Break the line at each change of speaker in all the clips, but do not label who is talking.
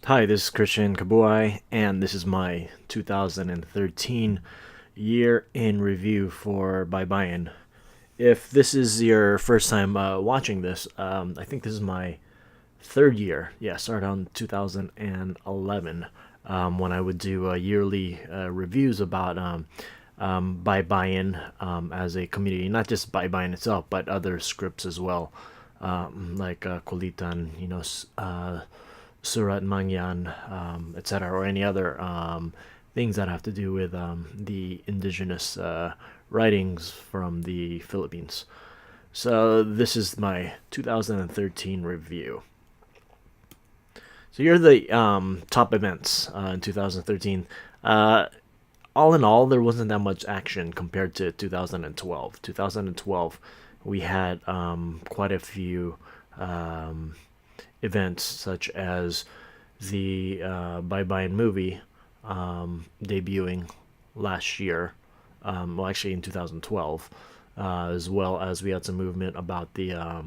Hi, this is Christian Kabuai, and this is my 2013 year in review for Baybayin. If this is your first time watching this, I think this is my third year. Yeah, started on 2011 when I would do yearly reviews about Baybayin as a community, not just Baybayin itself, but other scripts as well, like Kulitan, Surat Mangyan, etc., or any other things that have to do with the indigenous writings from the Philippines. So this is my 2013 review. So here are the top events in 2013. Uh, all in all, there wasn't that much action compared to 2012. 2012, we had quite a few um, events, such as the Baybayin movie debuting last year, well, actually in 2012, as well as we had some movement about the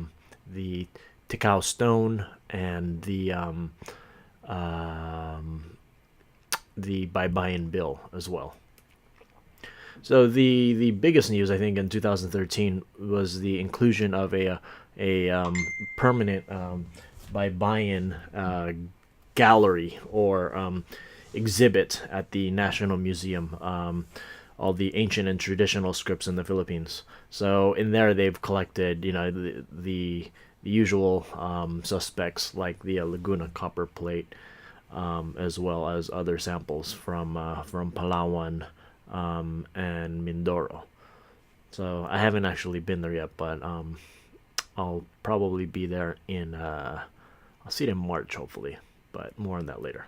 Tikau Stone and the Baybayin bill as well. So the biggest news I think in 2013 was the inclusion of a permanent Baybayin gallery or exhibit at the National Museum. All the ancient and traditional scripts in the Philippines. So in there, they've collected, the usual suspects like the Laguna copper plate, as well as other samples from Palawan and Mindoro. So I haven't actually been there yet, but I'll probably be there in I'll see it in March hopefully, but more on that later.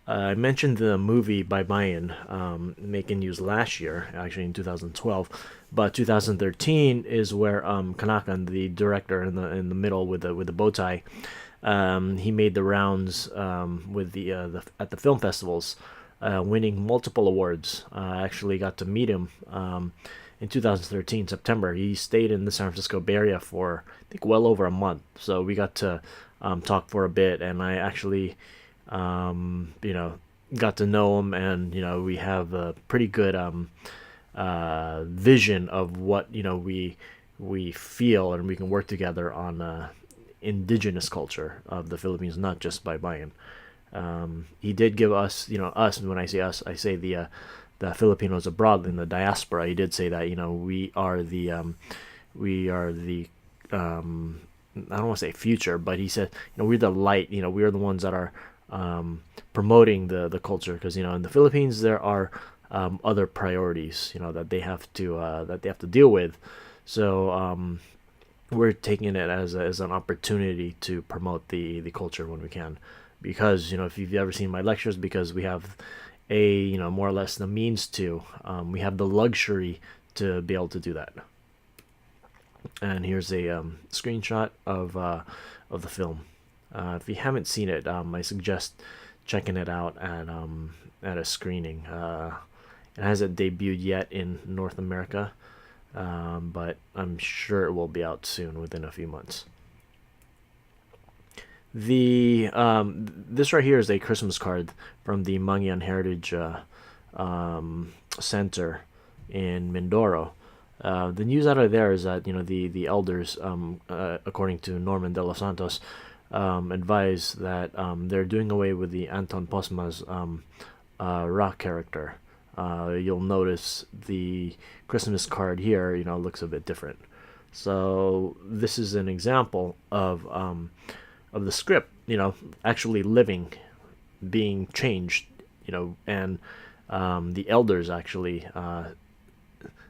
I mentioned the movie Baybayin making news last year, actually in 2012, but 2013 is where Kanakan, the director in the middle with the bow tie, he made the rounds with the at the film festivals, winning multiple awards. I actually got to meet him in 2013 September. He stayed in the San Francisco Bay Area for I think well over a month, so we got to talk for a bit, and I actually got to know him, and we have a pretty good vision of what we feel, and we can work together on indigenous culture of the Philippines, not just by Bayan. He did give us, us. When I say us, I say the Filipinos abroad in the diaspora. He did say that we are the I don't want to say future, but he said we're the light. We're the ones that are promoting the culture, because in the Philippines there are other priorities that they have to deal with. So we're taking it as an opportunity to promote the culture when we can, because if you've ever seen my lectures, because we have more or less the means to, we have the luxury to be able to do that. And here's a screenshot of the film. If you haven't seen it, I suggest checking it out at a screening. It hasn't debuted yet in North America, but I'm sure it will be out soon, within a few months. The This right here is a Christmas card from the Mangyan Heritage Center in Mindoro. The news out of there is that the elders, according to Norman de los Santos, advise that they're doing away with the Anton Posma's rock character. You'll notice the Christmas card here, looks a bit different. So this is an example of the script, actually living, being changed, and the elders actually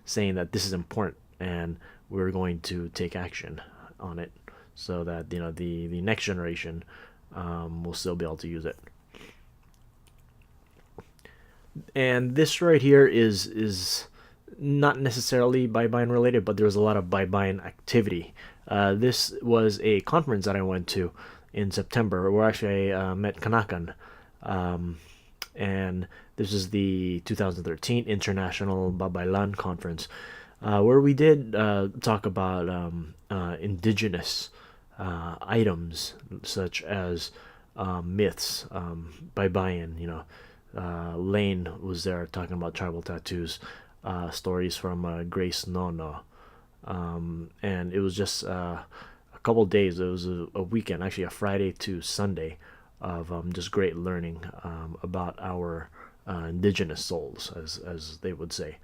saying that this is important and we're going to take action on it, so that the next generation will still be able to use it. And this right here is not necessarily Baybayin related, but there's a lot of Baybayin activity. This was a conference that I went to in September, where actually I met Kanakan, and this is the 2013 International Babaylan Conference, where we did talk about indigenous items, such as myths. Baybayin, Lane was there talking about tribal tattoos, stories from Grace Nono, and it was just a couple days. It was a weekend, actually a Friday to Sunday, of just great learning about our indigenous souls, as they would say.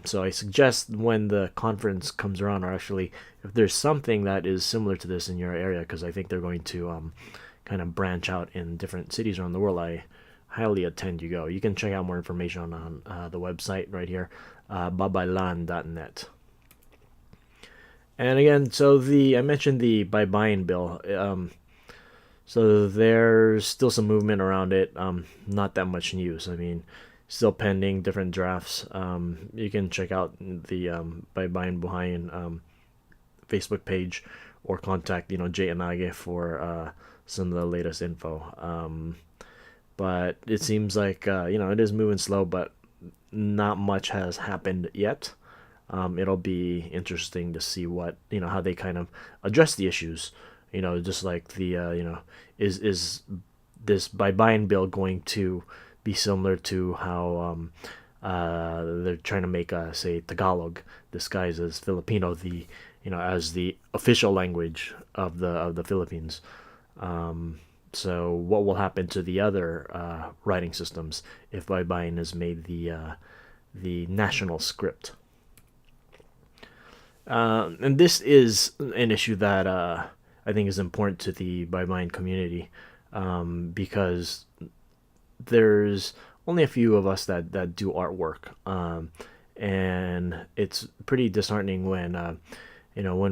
So I suggest when the conference comes around, or actually if there's something that is similar to this in your area, because I think they're going to kind of branch out in different cities around the world, I highly attend you go. You can check out more information on the website right here, babaylan.net. And again, so I mentioned the Baybayin bill. So there's still some movement around it. Not that much news. I mean, still pending different drafts. You can check out the Baybayin Buhayin Facebook page, or contact Jay Anage for some of the latest info. But it seems like it is moving slow, but not much has happened yet. It'll be interesting to see what how they kind of address the issues. Just like the is this Baybayin bill going to be similar to how they're trying to make say Tagalog disguised as Filipino, the as the official language of the Philippines. So what will happen to the other writing systems if Baybayin is made the national script? And this is an issue that I think is important to the Baybayin community, because there's only a few of us that do artwork, and it's pretty disheartening when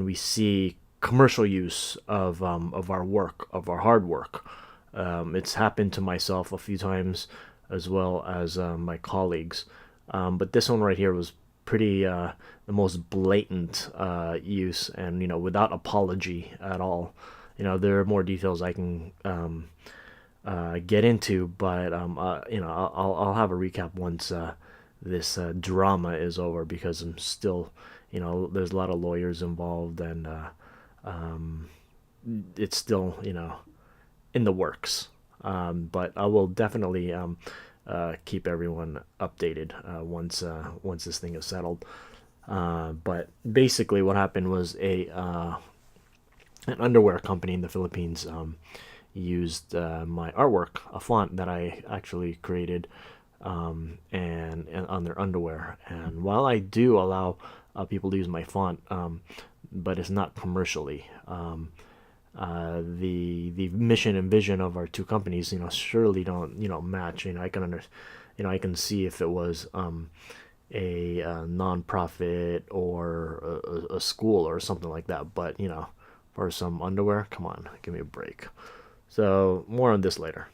we see commercial use of our work, of our hard work. It's happened to myself a few times, as well as my colleagues, but this one right here was pretty the most blatant use, and without apology at all. There are more details I can get into, but I'll have a recap once this drama is over, because I'm still there's a lot of lawyers involved, and it's still in the works. But I will definitely keep everyone updated once this thing is settled. But basically, what happened was an underwear company in the Philippines used my artwork, a font that I actually created, and on their underwear. And while I do allow people to use my font, but it's not commercially. The mission and vision of our two companies, surely don't match. I can I can see if it was a non-profit or a school or something like that. But for some underwear, come on, give me a break. So more on this later.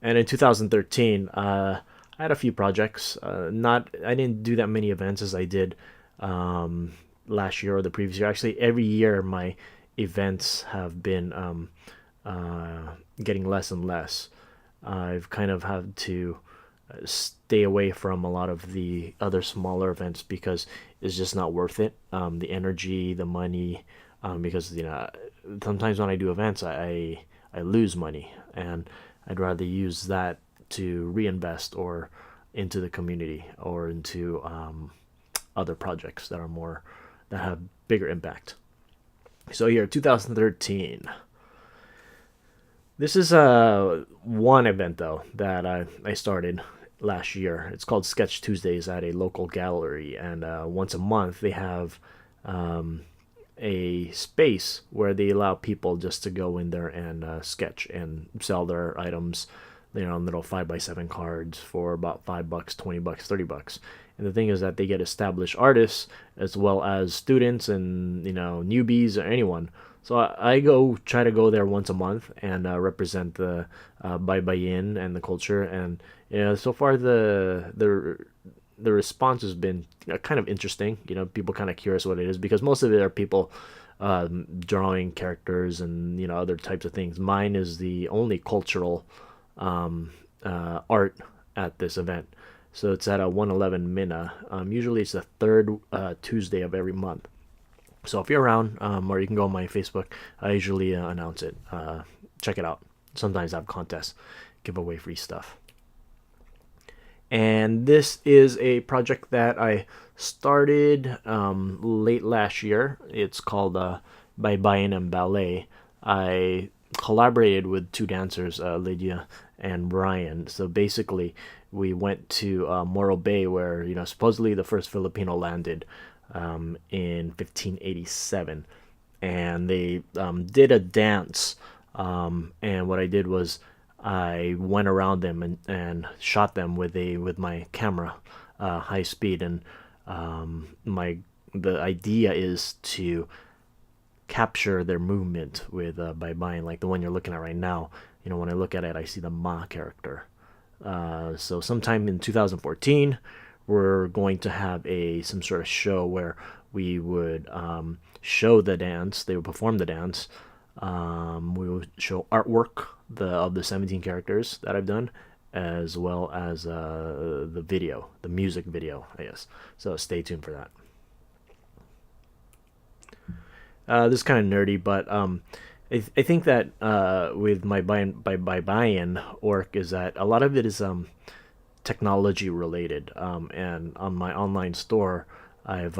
And in 2013, I had a few projects. I didn't do that many events as I did last year or the previous year. Actually, every year my events have been getting less and less. I've kind of had to stay away from a lot of the other smaller events, because it's just not worth it. The energy, the money, because sometimes when I do events, I lose money, and I'd rather use that to reinvest or into the community, or into other projects that have bigger impact. So here, 2013. This is one event though that I started last year. It's called Sketch Tuesdays at a local gallery, and once a month they have a space where they allow people just to go in there and sketch and sell their items. Little 5x7 cards for about $5, $20, $30. And the thing is that they get established artists as well as students and newbies or anyone. So I try to go there once a month and represent the Baybayin and the culture. And so far the response has been kind of interesting. People kind of curious what it is, because most of it are people drawing characters and other types of things. Mine is the only cultural art at this event. So it's at a 111 Mina. Usually it's the third Tuesday of every month. So if you're around, or you can go on my Facebook, I usually announce it. Check it out. Sometimes I have contests, give away free stuff. And this is a project that I started late last year. It's called Baybayin and Ballet. I collaborated with two dancers, Lydia and Brian. So basically, we went to Morro Bay, where supposedly the first Filipino landed in 1587, and they did a dance. And what I did was I went around them and shot them with my camera, high speed, and my the idea is to capture their movement with Baybayin, like the one you're looking at right now. When I look at it, I see the Ma character. So sometime in 2014, we're going to have some sort of show where we would show the dance. They would perform the dance. We would show artwork of the 17 characters that I've done, as well as the video, the music video, I guess. So stay tuned for that. This is kind of nerdy, but I think that with my buy-in work is that a lot of it is technology related. And on my online store, I've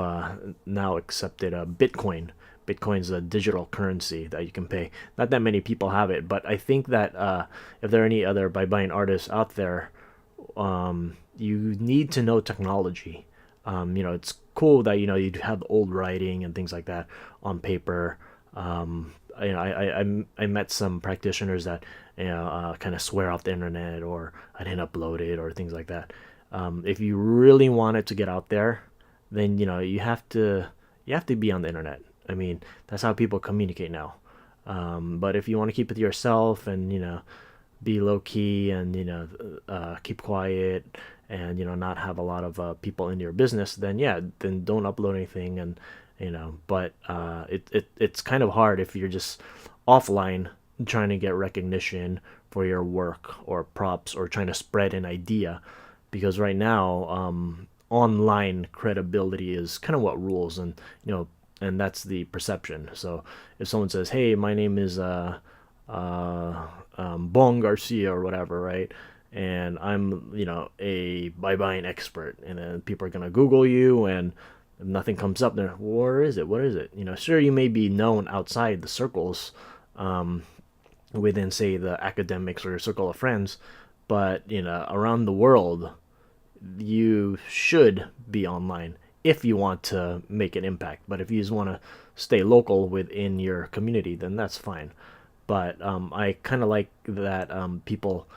now accepted a Bitcoin. Bitcoin's a digital currency that you can pay. Not that many people have it, but I think that if there are any other buy-in artists out there, you need to know technology. It's cool that you have old writing and things like that on paper. I met some practitioners that kind of swear off the internet, or I didn't upload it, or things like that. If you really want it to get out there, then you have to be on the internet. I mean, that's how people communicate now. But if you want to keep it to yourself and be low key and keep quiet and not have a lot of people in your business, then then don't upload anything. And but it's kind of hard if you're just offline trying to get recognition for your work or props, or trying to spread an idea, because right now online credibility is kind of what rules. And that's the perception. So if someone says, "Hey, my name is Bong Garcia," or whatever, right? And I'm, a buying expert, and then people are gonna Google you, and if nothing comes up, there, where is it? What is it? Sure, you may be known outside the circles, within, say, the academics or your circle of friends, but around the world, you should be online if you want to make an impact. But if you just want to stay local within your community, then that's fine. But I kind of like that people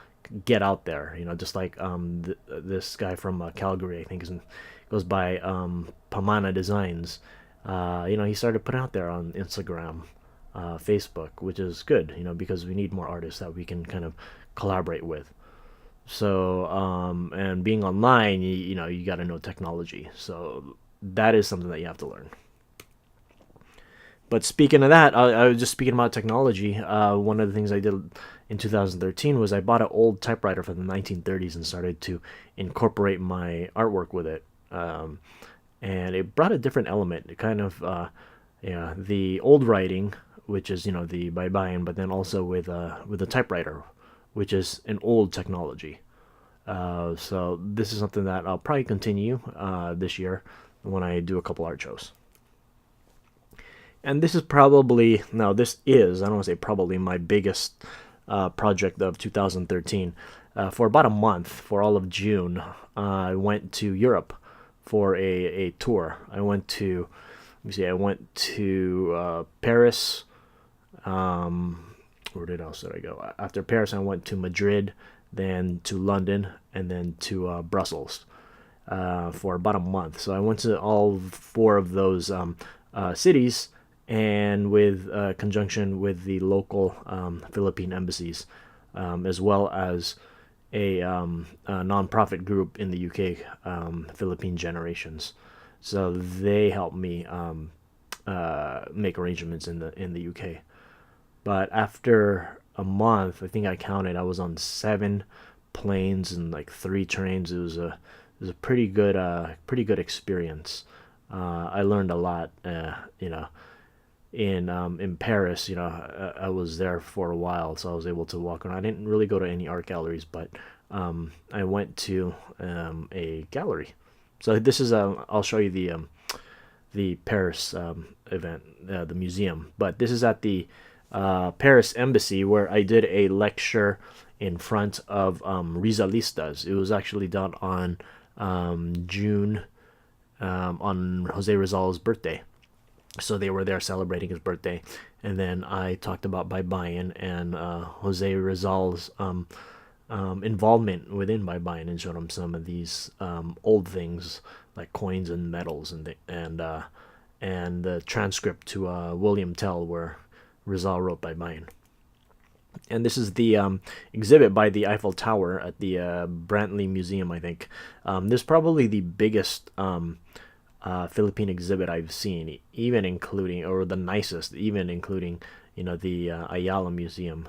get out there, just like this guy from Calgary, I think goes by Pamana Designs. He started putting out there on Instagram, Facebook, which is good, because we need more artists that we can kind of collaborate with. So and being online, you got to know technology. So that is something that you have to learn. But speaking of that, I was just speaking about technology. One of the things I did in 2013 was I bought an old typewriter from the 1930s and started to incorporate my artwork with it. And it brought a different element. It kind of, the old writing, which is the Baybayin, but then also with the typewriter, which is an old technology. So this is something that I'll probably continue this year when I do a couple art shows. And this is probably, no, this is, I don't want to say probably, my biggest project of 2013. For about a month, for all of June, I went to Europe for a tour. I went to, let me see, I went to Paris. Where else did I go? After Paris, I went to Madrid, then to London, and then to Brussels for about a month. So I went to all four of those cities, and with conjunction with the local Philippine embassies, as well as a nonprofit group in the UK, Philippine Generations. So they helped me make arrangements in the UK. But after a month, I think I counted, I was on 7 planes and like 3 trains. It was a pretty good experience. I learned a lot. In Paris, I was there for a while, so I was able to walk around. I didn't really go to any art galleries, but I went to a gallery. So this is I'll show you the Paris event, the museum. But this is at the Paris Embassy where I did a lecture in front of Rizalistas. It was actually done on June on Jose Rizal's birthday. So they were there celebrating his birthday, and then I talked about Baybayin and Jose Rizal's involvement within Baybayin, and showed him some of these old things like coins and medals and the transcript to William Tell where Rizal wrote Baybayin. And this is the exhibit by the Eiffel Tower at the Brantley Museum, I think. This is probably the biggest Philippine exhibit I've seen, even including, or the nicest, even including, the Ayala Museum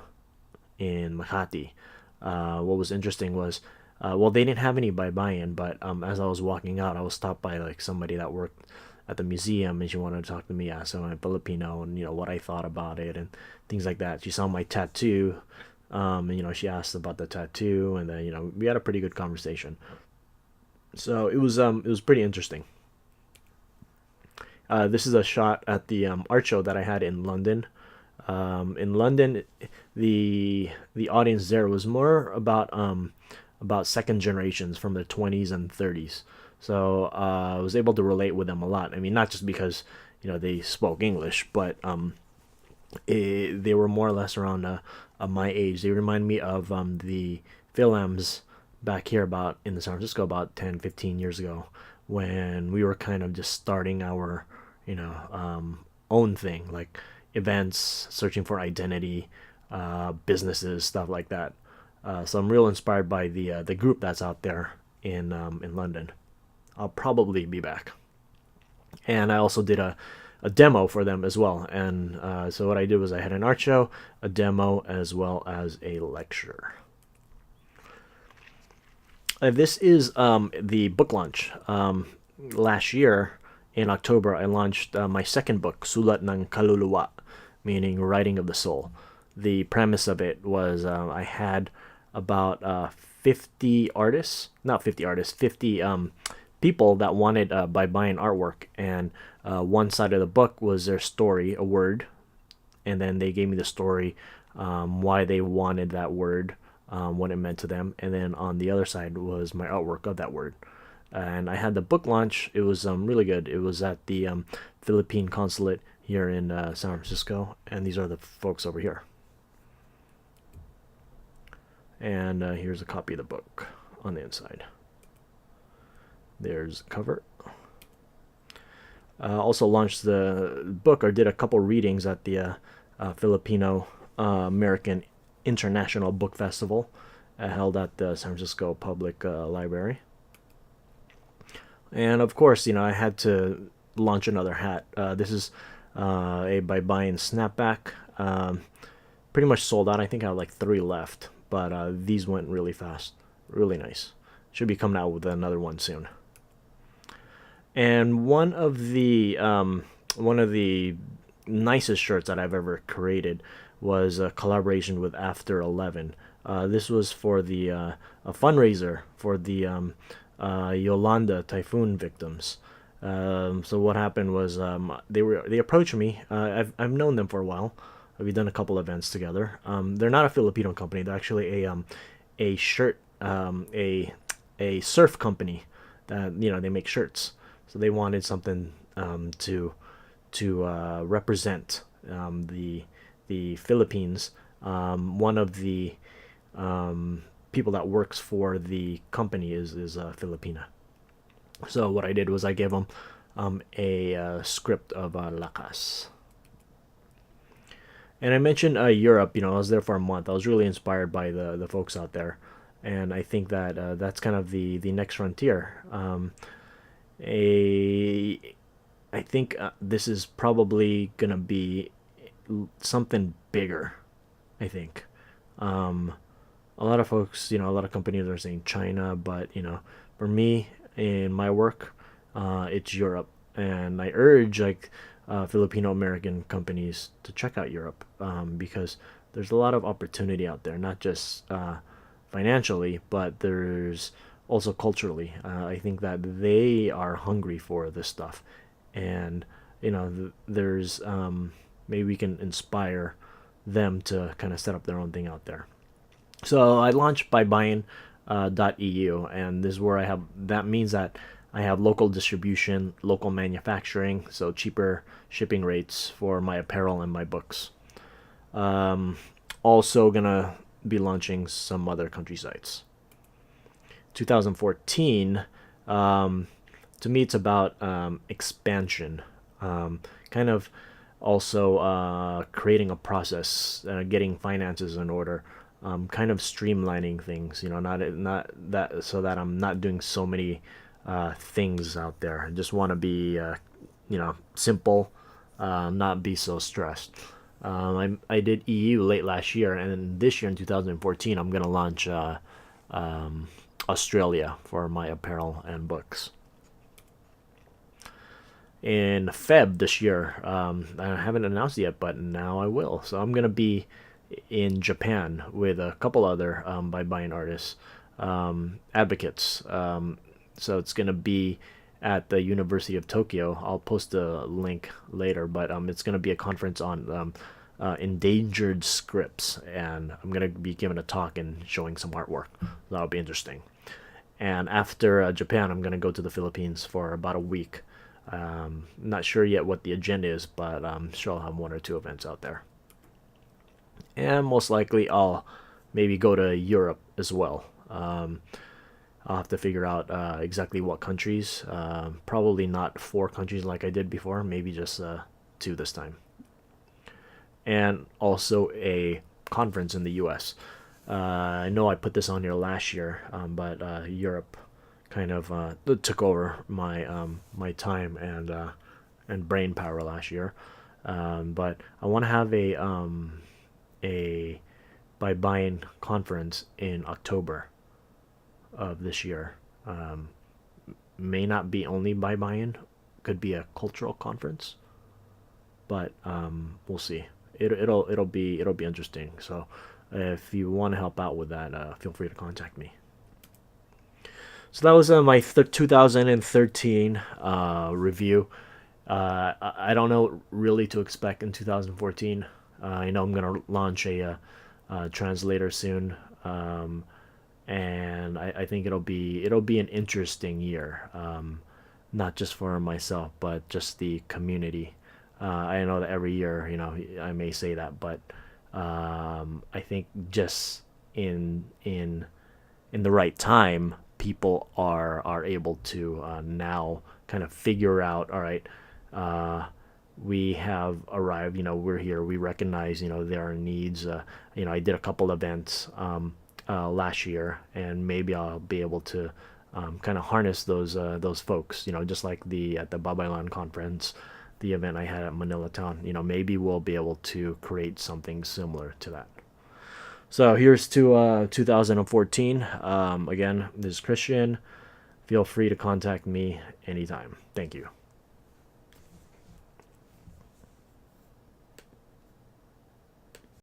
in Makati. What was interesting was, well, they didn't have any Baybayin, but as I was walking out, I was stopped by like somebody that worked at the museum, and she wanted to talk to me, so I'm Filipino, and what I thought about it and things like that. She saw my tattoo, and she asked about the tattoo, and then we had a pretty good conversation. So it was pretty interesting. This is a shot at the art show that I had in London. In London, the audience there was more about second generations from the 20s and 30s. So I was able to relate with them a lot. I mean, not just because they spoke English, but they were more or less around my age. They remind me of the Philams back here about in San Francisco about 10, 15 years ago, when we were kind of just starting our own thing, like events, searching for identity, businesses, stuff like that. So I'm real inspired by the group that's out there in London. I'll probably be back. And I also did a demo for them as well. And so what I did was I had an art show, a demo, as well as a lecture. This is the book launch. Last year, in October, I launched my second book, Sulat ng Kaluluwa, meaning Writing of the Soul. The premise of it was I had about 50 artists, not 50 artists, 50 people that wanted by buying artwork. And one side of the book was their story, a word, and then they gave me the story, why they wanted that word, what it meant to them. And then on the other side was my artwork of that word. And I had the book launch. It was really good. It was at the Philippine consulate here in San Francisco, and these are the folks over here. And here's a copy of the book on the inside. There's the cover. Also launched the book, or did a couple readings at the Filipino American International Book Festival held at the San Francisco Public Library. And of course, I had to launch another hat. This is a Baybayin snapback. Pretty much sold out. I think I have like 3 left, but these went really fast. Really nice. Should be coming out with another one soon. And one of the nicest shirts that I've ever created was a collaboration with After 11. This was for a fundraiser for the Yolanda typhoon victims. So what happened was they approached me. I've known them for a while. We've done a couple events together. They're not a Filipino company. They're actually a shirt a surf company that they make shirts. So they wanted something to represent the Philippines. One of the people that works for the company is Filipina. So what I did was I gave them a script of Lakas. And I mentioned Europe. I was there for a month. I was really inspired by the folks out there, and I think that that's kind of the next frontier. I think this is probably gonna be something bigger. I think. A lot of folks, a lot of companies are saying China, but for me in my work, it's Europe. and I urge like Filipino American companies to check out Europe, because there's a lot of opportunity out there, not just financially, but there's also culturally. I think that they are hungry for this stuff, and there's maybe we can inspire them to kind of set up their own thing out there. So I launched Baybayin .eu, and this is where I have. That means that I have local distribution, local manufacturing, so cheaper shipping rates for my apparel and my books. Um, Also gonna be launching some other country sites. 2014, um, to me, it's about expansion, kind of also creating a process, getting finances in order, kind of streamlining things. Not that so that I'm not doing so many things out there. I just want to be simple, not be so stressed. I did EU late last year, and this year in 2014, I'm gonna launch Australia for my apparel and books. In Feb this year, I haven't announced it yet, but now I will. So I'm gonna be in Japan with a couple other by buying artists, advocates. So it's gonna be at the University of Tokyo. I'll post a link later, but it's gonna be a conference on endangered scripts, and I'm gonna be giving a talk and showing some artwork. That'll be interesting. And after Japan, I'm gonna go to the Philippines for about a week. Not sure yet what the agenda is, but I'm sure I'll have one or two events out there. And most likely, I'll maybe go to Europe as well. I'll have to figure out exactly what countries. Probably not 4 countries like I did before, maybe just 2 this time. And also a conference in the US. I know I put this on here last year, but Europe kind of took over my time and brain power last year. But I want to have a by buying conference in October of this year. May not be only by buying, could be a cultural conference, but we'll see. It'll be interesting. So if you want to help out with that, feel free to contact me. So that was my 2013 review. I don't know really to expect in 2014. I know I'm gonna launch a translator soon, and I think it'll be an interesting year, not just for myself but just the community. I know that every year, I may say that, but I think just in the right time, people are able to now kind of figure out, all right, we have arrived, we're here, we recognize, there are needs. I did a couple events last year, and maybe I'll be able to kind of harness those folks, just like at the Baybayin conference, the event I had at Manila Town. Maybe we'll be able to create something similar to that. So here's to 2014. Again, this is Christian. Feel free to contact me anytime. Thank you.